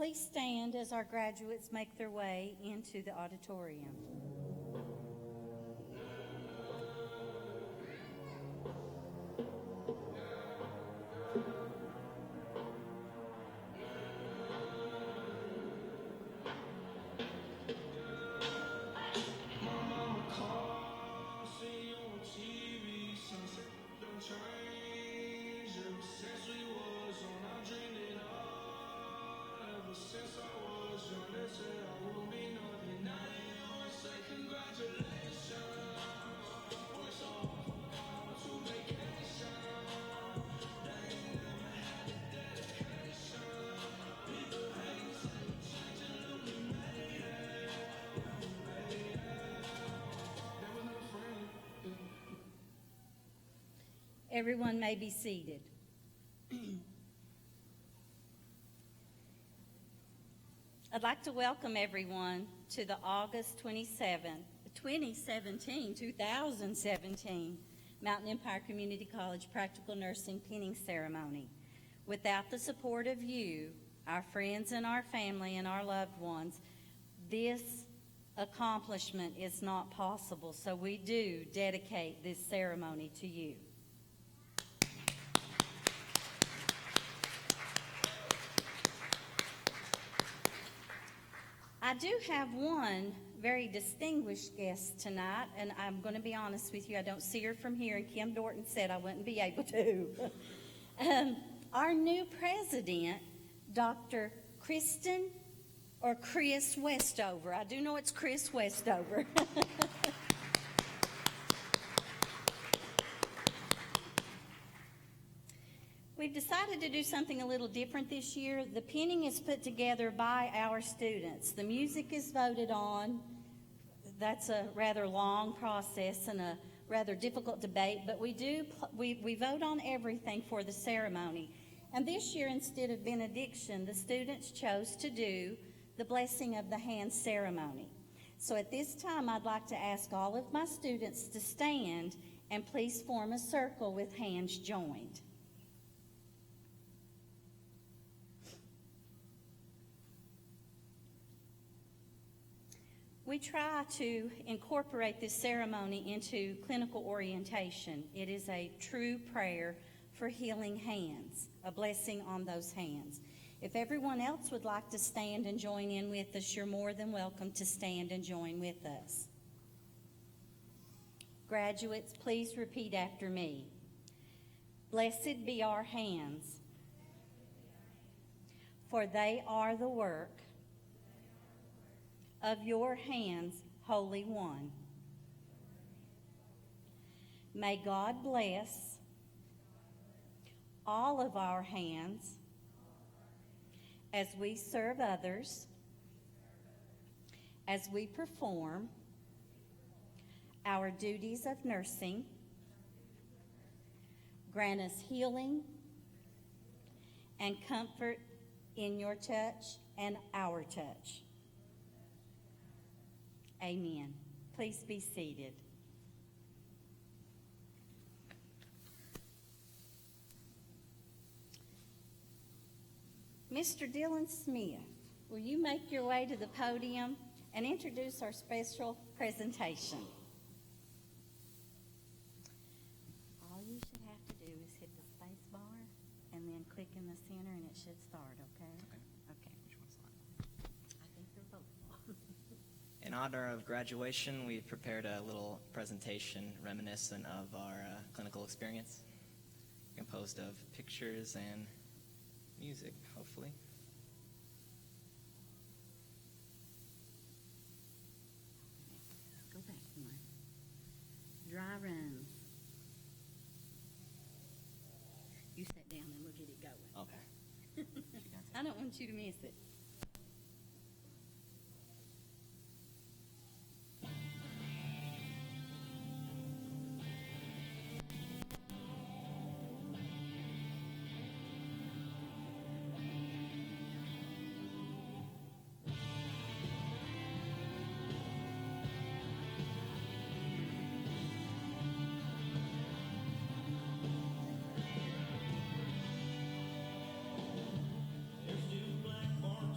Please stand as our graduates make their way into the auditorium. Everyone may be seated. I'd like to welcome everyone to the August 2017 Mountain Empire Community College Practical Nursing Pinning Ceremony. Without the support of you, our friends and our family and our loved ones, this accomplishment is not possible. So we do dedicate this ceremony to you. I do have one very distinguished guest tonight, and I'm going to be honest with you, I don't see her from here, and Kim Dorton said I wouldn't be able to. Our new president, Dr. Kristen or Chris Westover. I do know it's Chris Westover. We've decided to do something a little different this year. The pinning is put together by our students. The music is voted on. That's a rather long process and a rather difficult debate, but we vote on everything for the ceremony. And this year, instead of benediction, the students chose to do the blessing of the hand ceremony. So at this time, I'd like to ask all of my students to stand and please form a circle with hands joined. We try to incorporate this ceremony into clinical orientation. It is a true prayer for healing hands, a blessing on those hands. If everyone else would like to stand and join in with us, you're more than welcome to stand and join with us. Graduates, please repeat after me. Blessed be our hands, for they are the work of your hands, Holy One. May God bless all of our hands as we serve others, as we perform our duties of nursing. Grant us healing and comfort in your touch and our touch. Amen. Please be seated. Mr. Dylan Smith, will you make your way to the podium and introduce our special presentation? All you should have to do is hit the space bar and then click in the center and it should start, okay? Okay. Which one's that? I think they're both. In honor of graduation, we've prepared a little presentation reminiscent of our clinical experience, composed of pictures and music, hopefully. Go back one. Dry runs. You sit down and look at it going. Okay. I don't want you to miss it. There's two black barns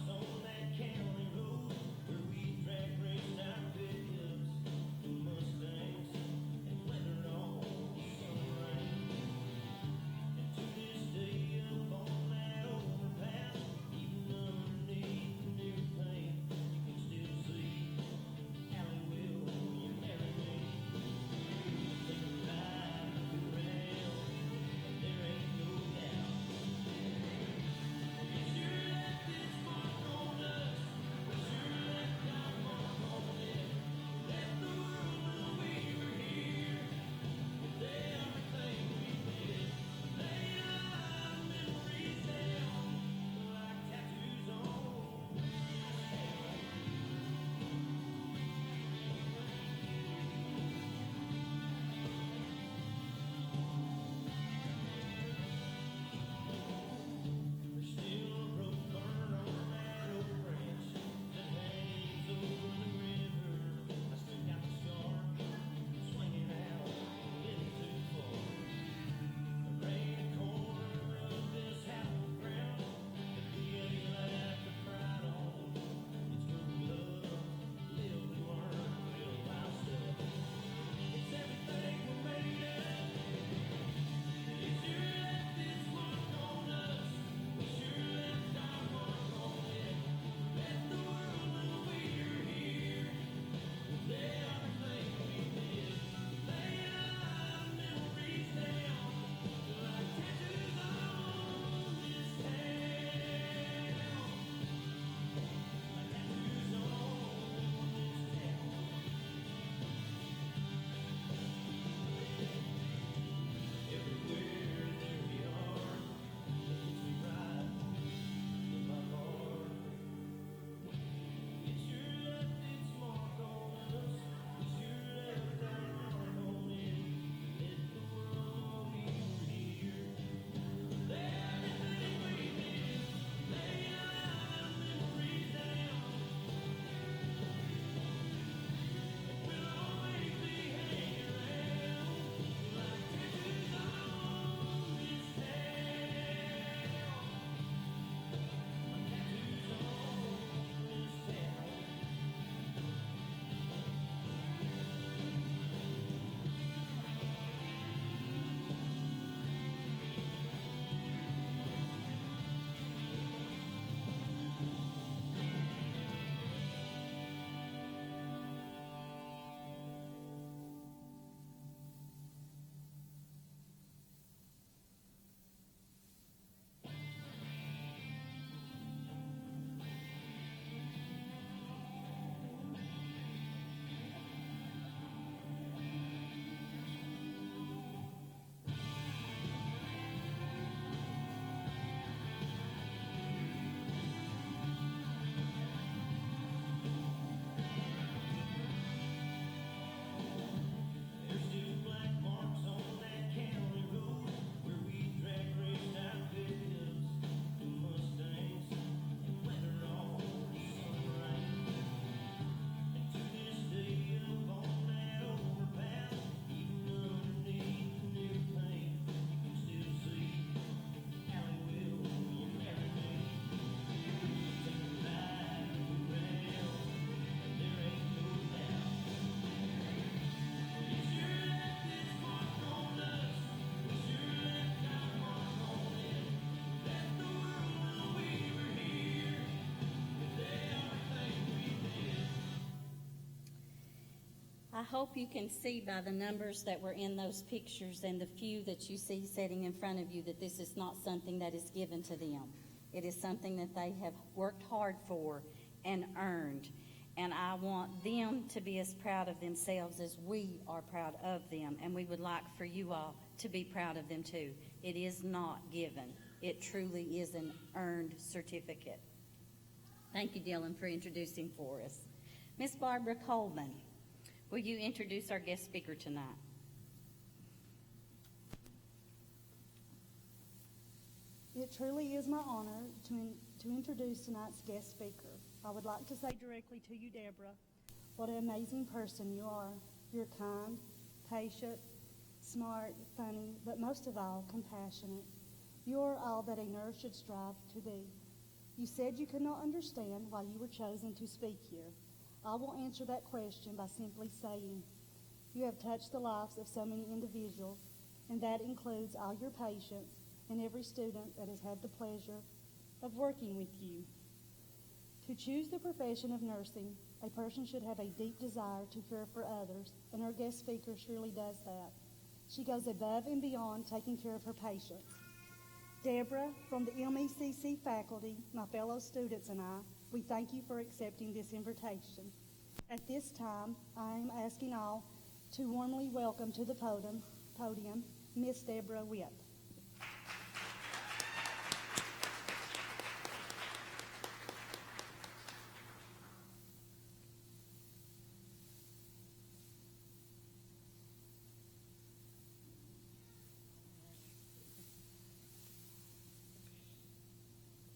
I hope you can see by the numbers that were in those pictures and the few that you see sitting in front of you that this is not something that is given to them. It is something that they have worked hard for and earned. And I want them to be as proud of themselves as we are proud of them. And we would like for you all to be proud of them too. It is not given. It truly is an earned certificate. Thank you, Dylan, for introducing for us. Miss Barbara Coleman, will you introduce our guest speaker tonight? It truly is my honor to introduce tonight's guest speaker. I would like to say directly to you, Deborah, what an amazing person you are. You're kind, patient, smart, funny, but most of all, compassionate. You are all that a nurse should strive to be. You said you could not understand why you were chosen to speak here. I will answer that question by simply saying, you have touched the lives of so many individuals, and that includes all your patients and every student that has had the pleasure of working with you. To choose the profession of nursing, a person should have a deep desire to care for others, and our guest speaker surely does that. She goes above and beyond taking care of her patients. Deborah, from the MECC faculty, my fellow students and I, we thank you for accepting this invitation. At this time, I am asking all to warmly welcome to the podium Miss Deborah Witt.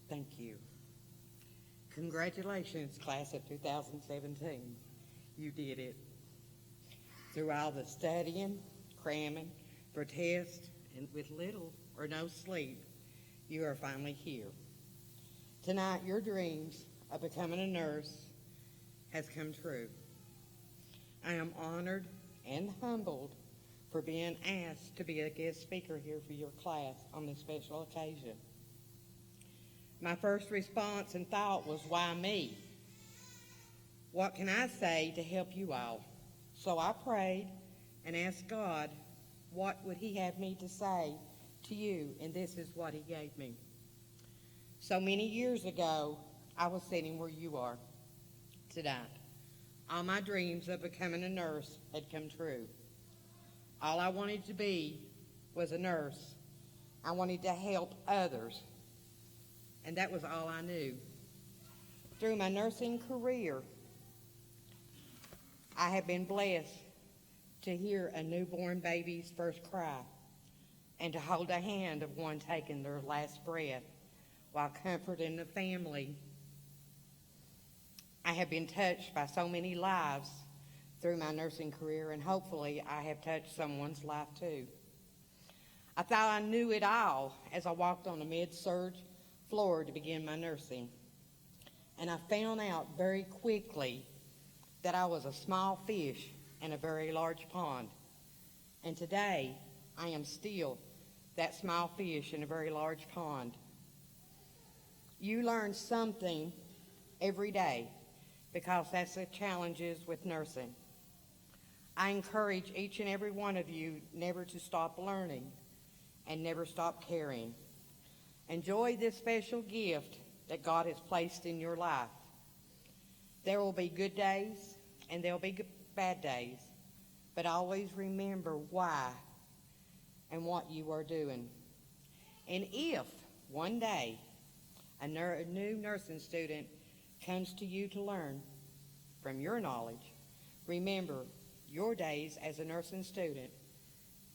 Thank you. Congratulations, class of 2017. You did it. Through all the studying, cramming for tests, and with little or no sleep, you are finally here. Tonight, your dreams of becoming a nurse has come true. I am honored and humbled for being asked to be a guest speaker here for your class on this special occasion. My first response and thought was, why me? What can I say to help you all? So I prayed and asked God, what would he have me to say to you? And this is what he gave me. So many years ago, I was sitting where you are tonight. All my dreams of becoming a nurse had come true. All I wanted to be was a nurse. I wanted to help others. And that was all I knew. Through my nursing career, I have been blessed to hear a newborn baby's first cry and to hold a hand of one taking their last breath while comforting the family. I have been touched by so many lives through my nursing career, and hopefully I have touched someone's life too. I thought I knew it all as I walked on the med-surg floor to begin my nursing. And I found out very quickly that I was a small fish in a very large pond. And today, I am still that small fish in a very large pond. You learn something every day because that's the challenges with nursing. I encourage each and every one of you never to stop learning and never stop caring. Enjoy this special gift that God has placed in your life. There will be good days and there will be bad days, but always remember why and what you are doing. And if one day a new nursing student comes to you to learn from your knowledge, remember your days as a nursing student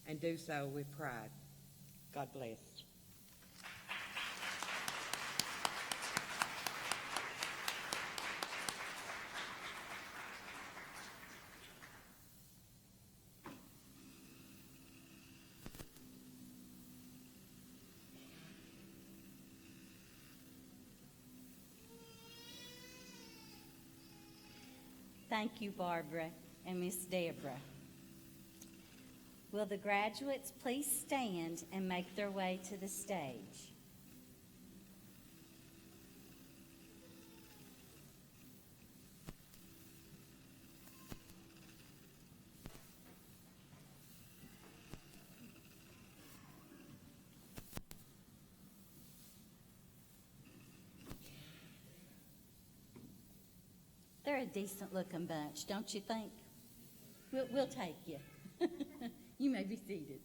and do so with pride. God bless. Thank you, Barbara and Miss Deborah. Will the graduates please stand and make their way to the stage? a decent-looking bunch, don't you think? We'll take you. You may be seated.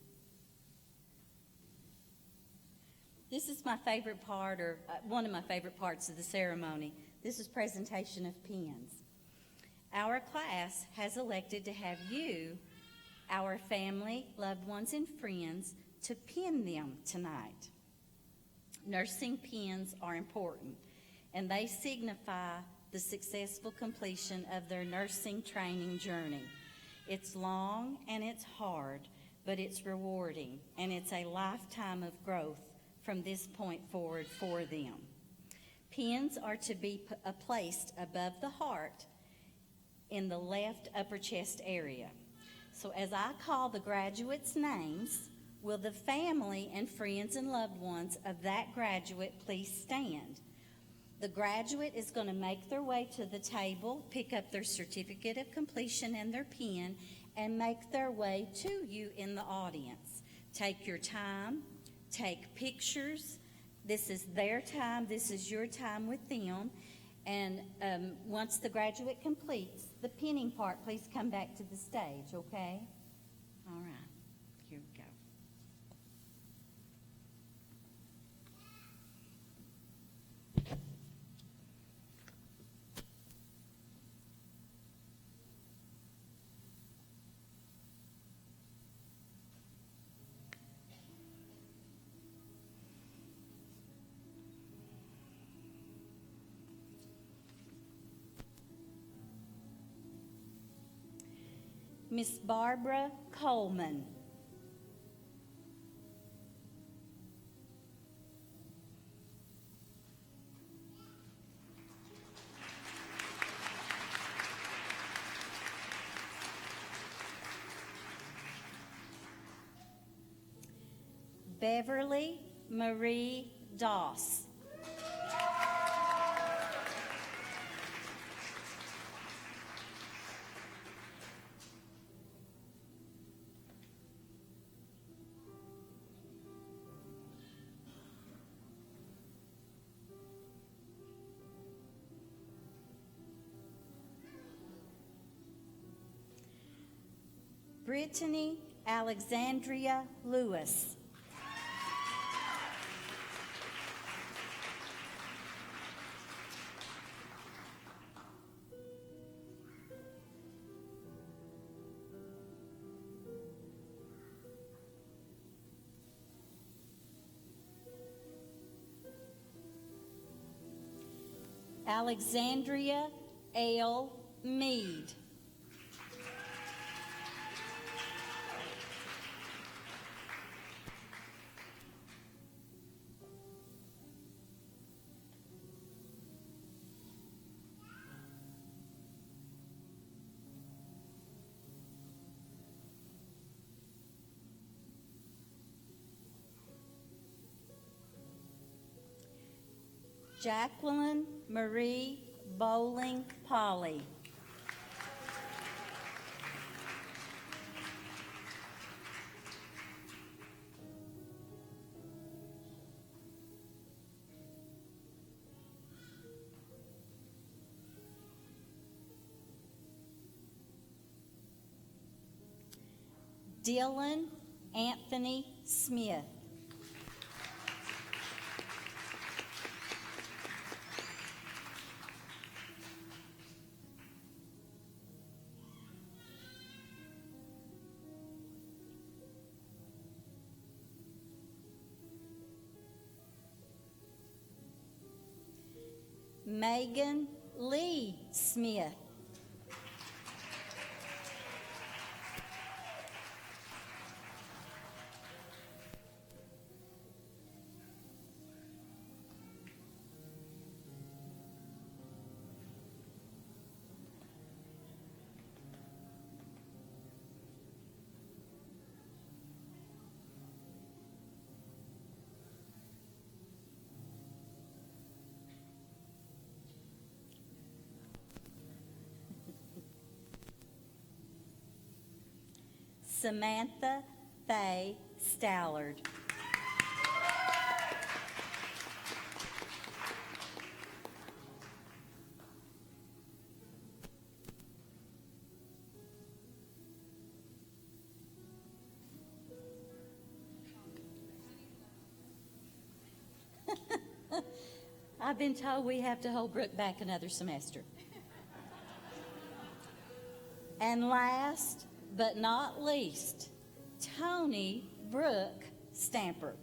This is my favorite part, or one of my favorite parts of the ceremony. This is presentation of pins. Our class has elected to have you, our family, loved ones, and friends, to pin them tonight. Nursing pins are important, and they signify the successful completion of their nursing training journey. It's long and it's hard, but it's rewarding, and it's a lifetime of growth from this point forward for them. Pins are to be placed above the heart in the left upper chest area. So as I call the graduates' names, will the family and friends and loved ones of that graduate please stand? The graduate is going to make their way to the table, pick up their certificate of completion and their pin, and make their way to you in the audience. Take your time, take pictures. This is their time, this is your time with them. And once the graduate completes the pinning part, please come back to the stage, okay? All right, here we go. Miss Barbara Coleman. Beverly Marie Doss. Brittany Alexandria Lewis. Alexandria L. Mead. Jacqueline Marie Bowling Polly. Dylan Anthony Smith. Megan Lee Smith. Samantha Faye Stallard. I've been told we have to hold Brooke back another semester. And last but not least, Tony Brooke Stamper.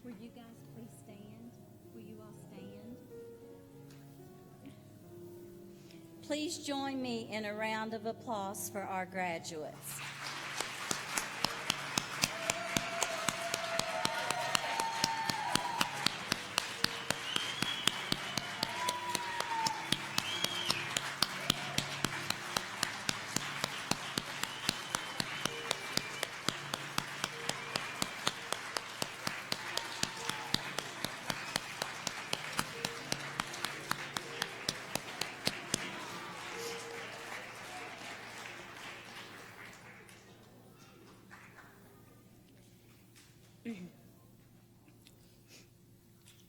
Will you guys please stand? Will you all stand? Please join me in a round of applause for our graduates.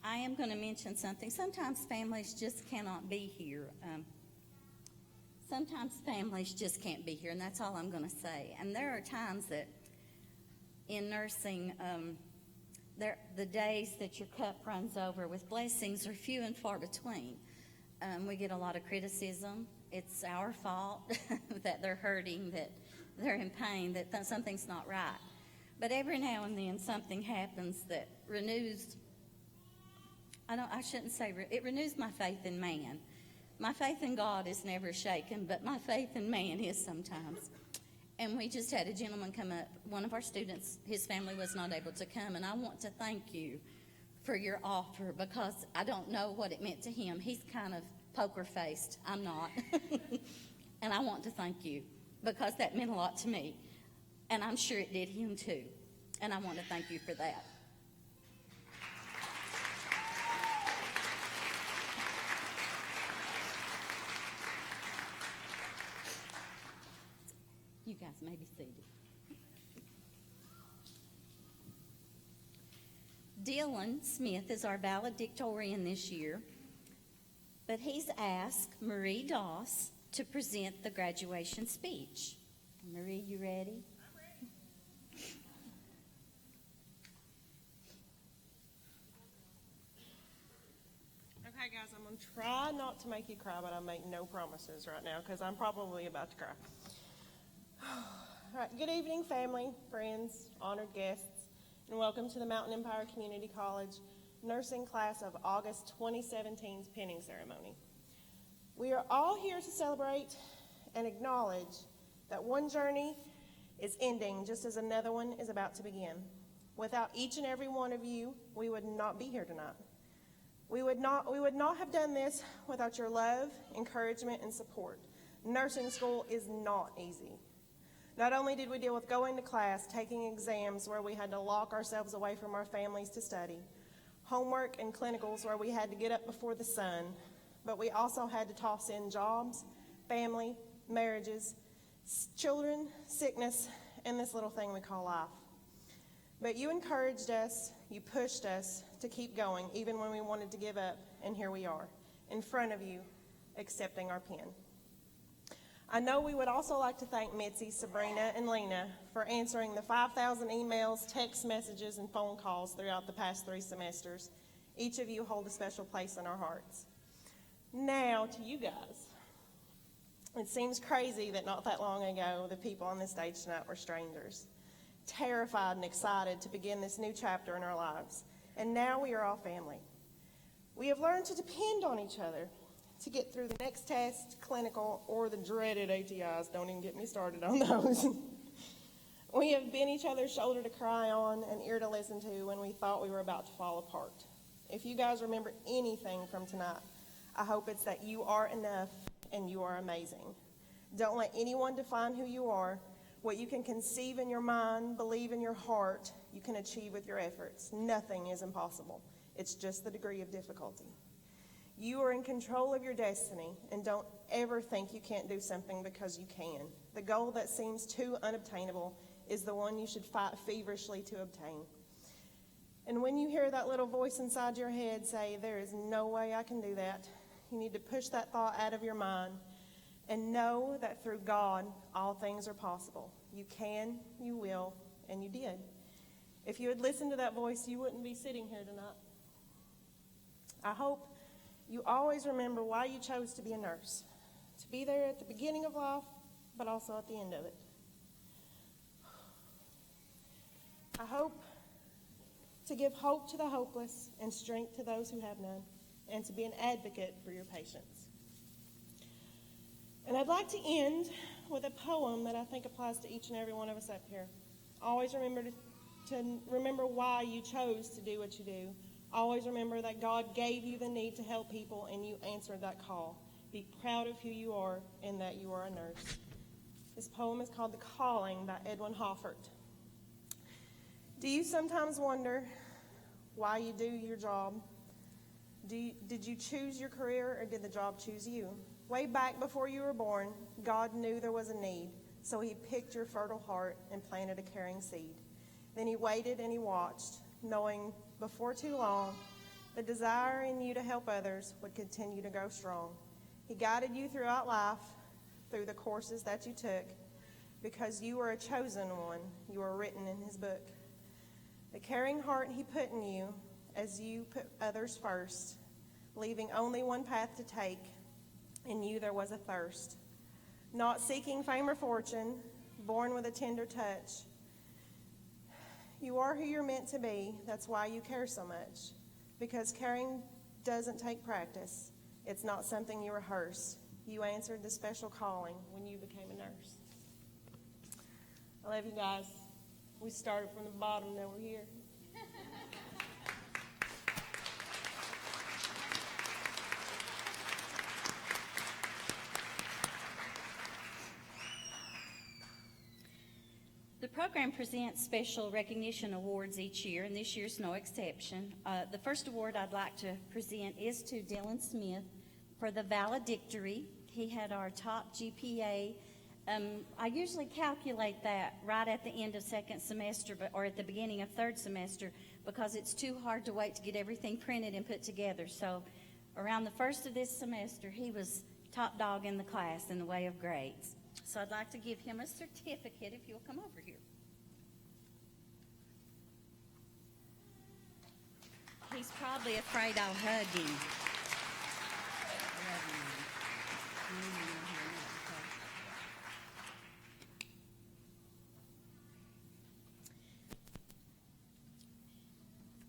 I am going to mention something. Sometimes families just cannot be here. Sometimes families just can't be here, and that's all I'm going to say. And there are times that in nursing, the days that your cup runs over with blessings are few and far between. We get a lot of criticism. It's our fault that they're hurting, that they're in pain, that something's not right. But every now and then something happens that renews, it renews my faith in man. My faith in God is never shaken, but my faith in man is sometimes. And we just had a gentleman come up, one of our students, his family was not able to come, and I want to thank you for your offer because I don't know what it meant to him. He's kind of poker-faced. I'm not. And I want to thank you because that meant a lot to me. And I'm sure it did him too. And I want to thank you for that. guys may be seated. Dylan Smith is our valedictorian this year, but he's asked Marie Doss to present the graduation speech. Marie, you ready? Okay, guys, I'm going to try not to make you cry, but I make no promises right now because I'm probably about to cry. All right, good evening, family, friends, honored guests, and welcome to the Mountain Empire Community College nursing class of August 2017's pinning ceremony. We are all here to celebrate and acknowledge that one journey is ending just as another one is about to begin. Without each and every one of you, we would not be here tonight. We would not have done this without your love, encouragement, and support. Nursing school is not easy. Not only did we deal with going to class, taking exams where we had to lock ourselves away from our families to study, homework and clinicals where we had to get up before the sun, but we also had to toss in jobs, family, marriages, children, sickness, and this little thing we call life. But you encouraged us, you pushed us to keep going even when we wanted to give up, and here we are, in front of you, accepting our pen. I know we would also like to thank Mitzi, Sabrina, and Lena for answering the 5,000 emails, text messages, and phone calls throughout the past 3 semesters. Each of you hold a special place in our hearts. Now to you guys. It seems crazy that not that long ago, the people on this stage tonight were strangers, terrified and excited to begin this new chapter in our lives. And now we are all family. We have learned to depend on each other to get through the next test, clinical, or the dreaded ATIs. Don't even get me started on those. We have been each other's shoulder to cry on and ear to listen to when we thought we were about to fall apart. If you guys remember anything from tonight, I hope it's that you are enough and you are amazing. Don't let anyone define who you are. What you can conceive in your mind, believe in your heart, you can achieve with your efforts. Nothing is impossible. It's just the degree of difficulty. You are in control of your destiny, and don't ever think you can't do something because you can. The goal that seems too unobtainable is the one you should fight feverishly to obtain. And when you hear that little voice inside your head say, "There is no way I can do that," you need to push that thought out of your mind and know that through God, all things are possible. You can, you will, and you did. If you had listened to that voice, you wouldn't be sitting here tonight. I hope you always remember why you chose to be a nurse, to be there at the beginning of life, but also at the end of it. I hope to give hope to the hopeless and strength to those who have none, and to be an advocate for your patients. And I'd like to end with a poem that I think applies to each and every one of us up here. Always remember to remember why you chose to do what you do. Always remember that God gave you the need to help people and you answered that call. Be proud of who you are and that you are a nurse. This poem is called The Calling by Edwin Hoffert. Do you sometimes wonder why you do your job? Did you choose your career or did the job choose you? Way back before you were born, God knew there was a need, so he picked your fertile heart and planted a caring seed. Then he waited and he watched, knowing before too long the desire in you to help others would continue to grow strong. He guided you throughout life, through the courses that you took, because you were a chosen one. You were written in his book. The caring heart he put in you as you put others first, leaving only one path to take. In you there was a thirst, not seeking fame or fortune, born with a tender touch. You are who you're meant to be. That's why you care so much, because caring doesn't take practice. It's not something you rehearse. You answered the special calling when you became a nurse. I love you guys. We started from the bottom, now we're here. The program presents special recognition awards each year, and this year's no exception. The first award I'd like to present is to Dylan Smith for the valedictory. He had our top GPA I usually calculate that right at the end of second semester, or at the beginning of third semester, because it's too hard to wait to get everything printed and put together. So around the first of this semester, he was top dog in the class in the way of grades. So I'd like to give him a certificate if you'll come over here. He's probably afraid I'll hug him.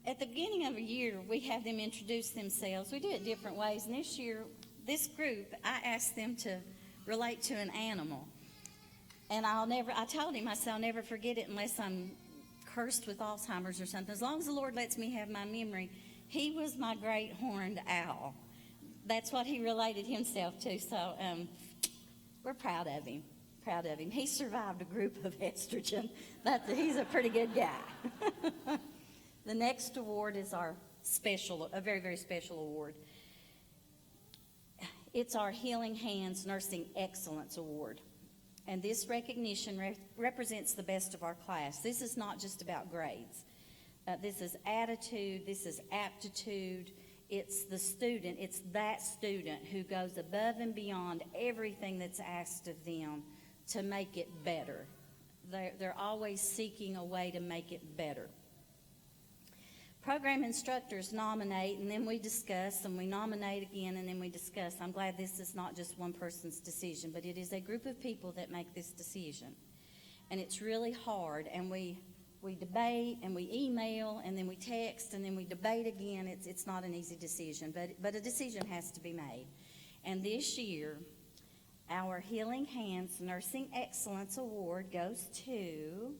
At the beginning of a year, we have them introduce themselves. We do it different ways. And this year, this group, I asked them to relate to an animal. And I told him, I said, I'll never forget it unless I'm cursed with Alzheimer's or something. As long as the Lord lets me have my memory, he was my great horned owl. That's what he related himself to. So we're proud of him. Proud of him. He survived a group of estrogen. He's a pretty good guy. The next award is a very, very special award. It's our Healing Hands Nursing Excellence Award. And this recognition represents the best of our class. This is not just about grades. This is attitude, this is aptitude. It's the student, it's that student who goes above and beyond everything that's asked of them to make it better. They're always seeking a way to make it better. Program instructors nominate, and then we discuss, and we nominate again, and then we discuss. I'm glad this is not just one person's decision, but it is a group of people that make this decision. And it's really hard, and we debate, and we email, and then we text, and then we debate again. It's not an easy decision, but a decision has to be made. And this year, our Healing Hands Nursing Excellence Award goes to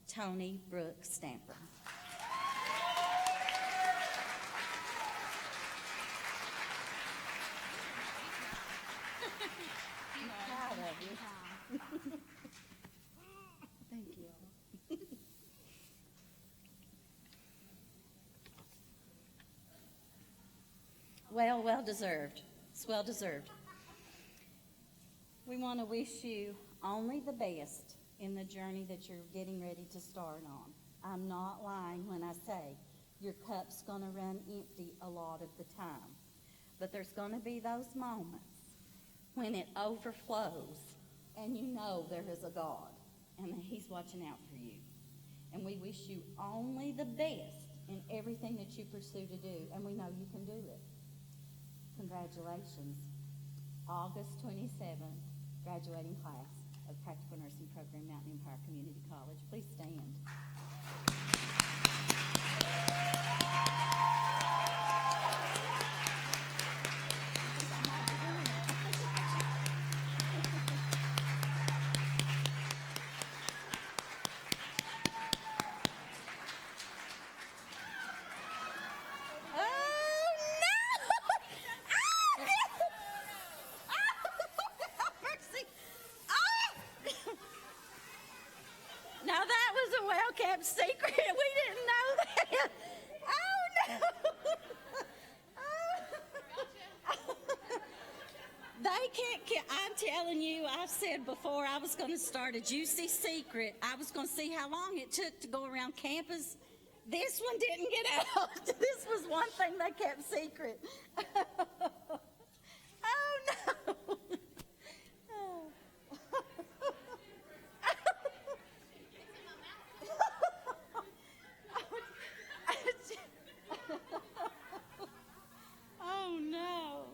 Tony Brooks Stamper. Thank you. Well deserved. It's well deserved. We want to wish you only the best in the journey that you're getting ready to start on. I'm not lying when I say your cup's going to run empty a lot of the time. But there's going to be those moments when it overflows and you know there is a God and that He's watching out for you. And we wish you only the best in everything that you pursue to do, and we know you can do it. Congratulations. August 27th, graduating class of Practical Nursing Program, Mountain Empire Community College. Please stand. Now that was a well-kept secret. We didn't know that. Oh, no. They can't, I'm telling you, I've said before I was going to start a juicy secret. I was going to see how long it took to go around campus. This one didn't get out. This was one thing they kept secret. Oh, no. Oh, no.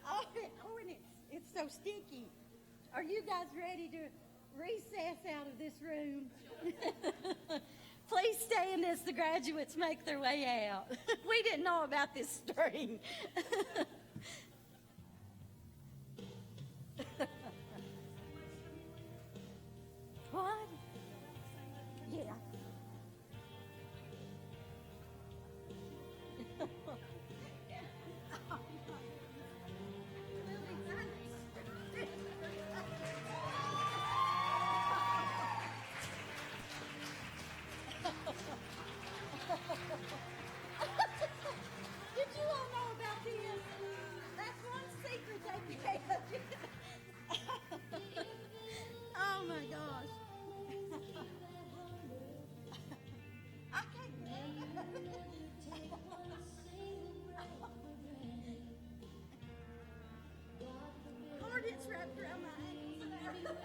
Oh, and it's so sticky. Are you guys ready to recess out of this room? Please stand as the graduates make their way out. We didn't know about this string. What? Yeah. Did you all know about this? That's one secret take care of you. Oh my gosh. Hard it's wrapped around my ankles.